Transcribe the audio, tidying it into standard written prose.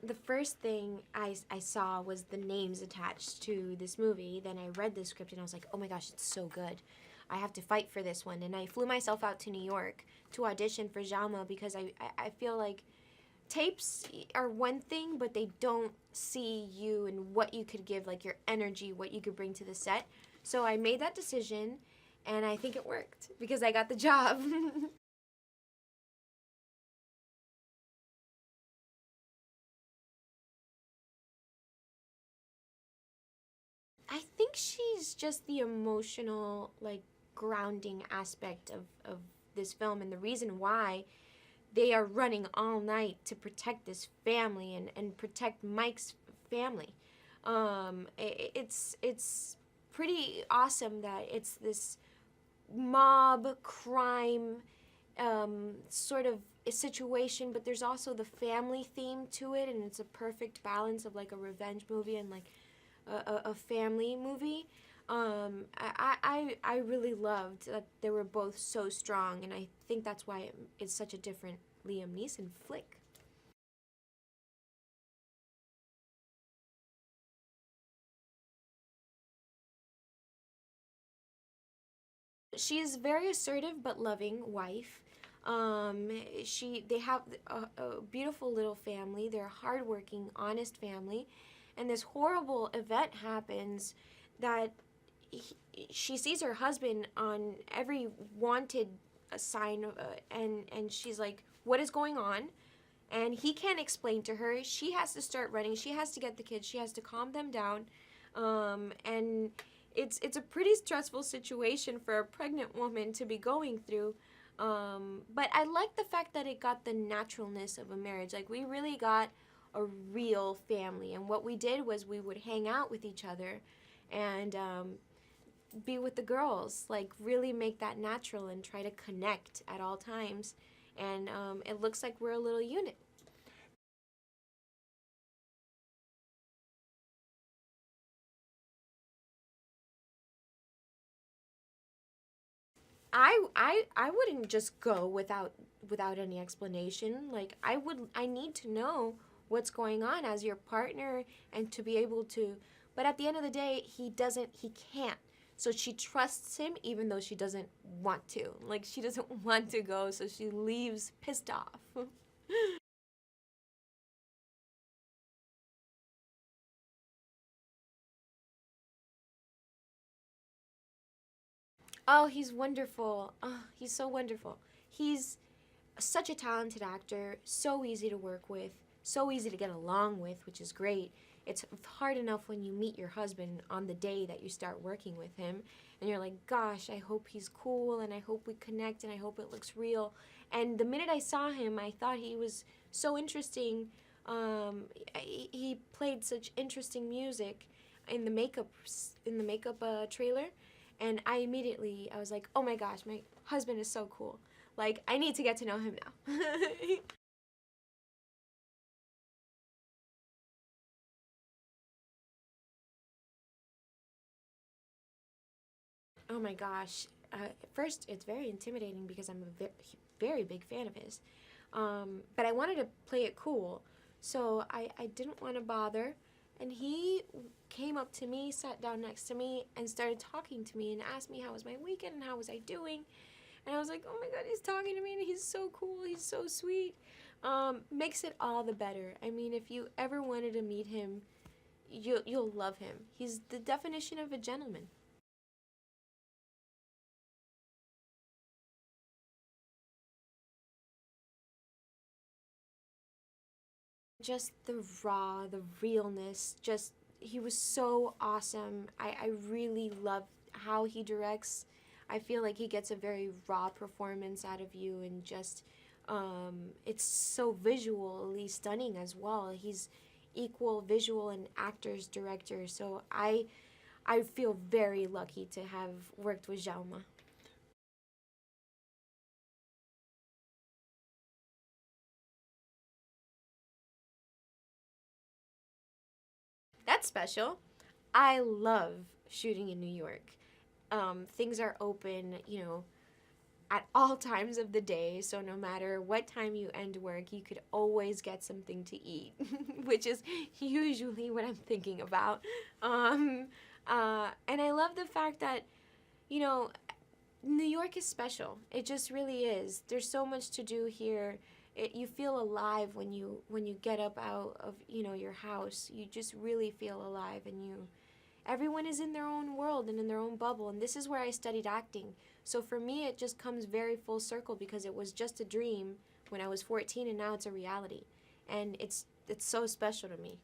the first thing I saw was the names attached to this movie. Then I read the script and I was like, oh my gosh, it's so good. I have to fight for this one. And I flew myself out to New York to audition for Jaume because I feel like tapes are one thing, but they don't see you and what you could give, like your energy, what you could bring to the set. So I made that decision, and I think it worked because I got the job. I think she's just the emotional, like, grounding aspect of this film, and the reason why they are running all night to protect this family and protect Mike's family. It's pretty awesome that it's this mob crime sort of a situation, but there's also the family theme to it, and it's a perfect balance of like a revenge movie and like a family movie. I really loved that they were both so strong, and I think that's why it's such a different Liam Neeson flick. She's very assertive but loving wife. They have a beautiful little family. They're a hardworking, honest family, and this horrible event happens that she sees her husband on every wanted sign, and she's like, "What is going on?" And he can't explain to her. She has to start running. She has to get the kids. She has to calm them down, and it's a pretty stressful situation for a pregnant woman to be going through. But I like the fact that it got the naturalness of a marriage. Like, we really got a real family, and what we did was we would hang out with each other and be with the girls, like really make that natural and try to connect at all times. And it looks like we're a little unit. I wouldn't just go without any explanation. Like, I need to know what's going on as your partner and to be able to, but at the end of the day, he can't. So she trusts him even though she doesn't want to. Like, she doesn't want to go, so she leaves pissed off. Oh, he's wonderful. Oh, he's so wonderful. He's such a talented actor, so easy to work with, so easy to get along with, which is great. It's hard enough when you meet your husband on the day that you start working with him, and you're like, gosh, I hope he's cool, and I hope we connect, and I hope it looks real. And the minute I saw him, I thought he was so interesting. He played such interesting music in the makeup trailer, and I was like, oh my gosh, my husband is so cool. Like, I need to get to know him now. Oh my gosh. First, it's very intimidating because I'm a very big fan of his. But I wanted to play it cool, so I didn't want to bother. And he came up to me, sat down next to me, and started talking to me and asked me how was my weekend and how was I doing. And I was like, oh my god, he's talking to me and he's so cool, he's so sweet. Makes it all the better. I mean, if you ever wanted to meet him, you'll love him. He's the definition of a gentleman. Just the raw, the realness, just he was so awesome. I really love how he directs. I feel like he gets a very raw performance out of you, and just it's so visually stunning as well. He's equal visual and actor's director, so I feel very lucky to have worked with Jaume. That's special. I love shooting in New York. Things are open, at all times of the day. So no matter what time you end work, you could always get something to eat, which is usually what I'm thinking about. And I love the fact that, you know, New York is special. It just really is. There's so much to do here. You feel alive when you get up out of, you know, your house. You just really feel alive, and everyone is in their own world and in their own bubble. And this is where I studied acting. So for me, it just comes very full circle, because it was just a dream when I was 14, and now it's a reality. And it's so special to me.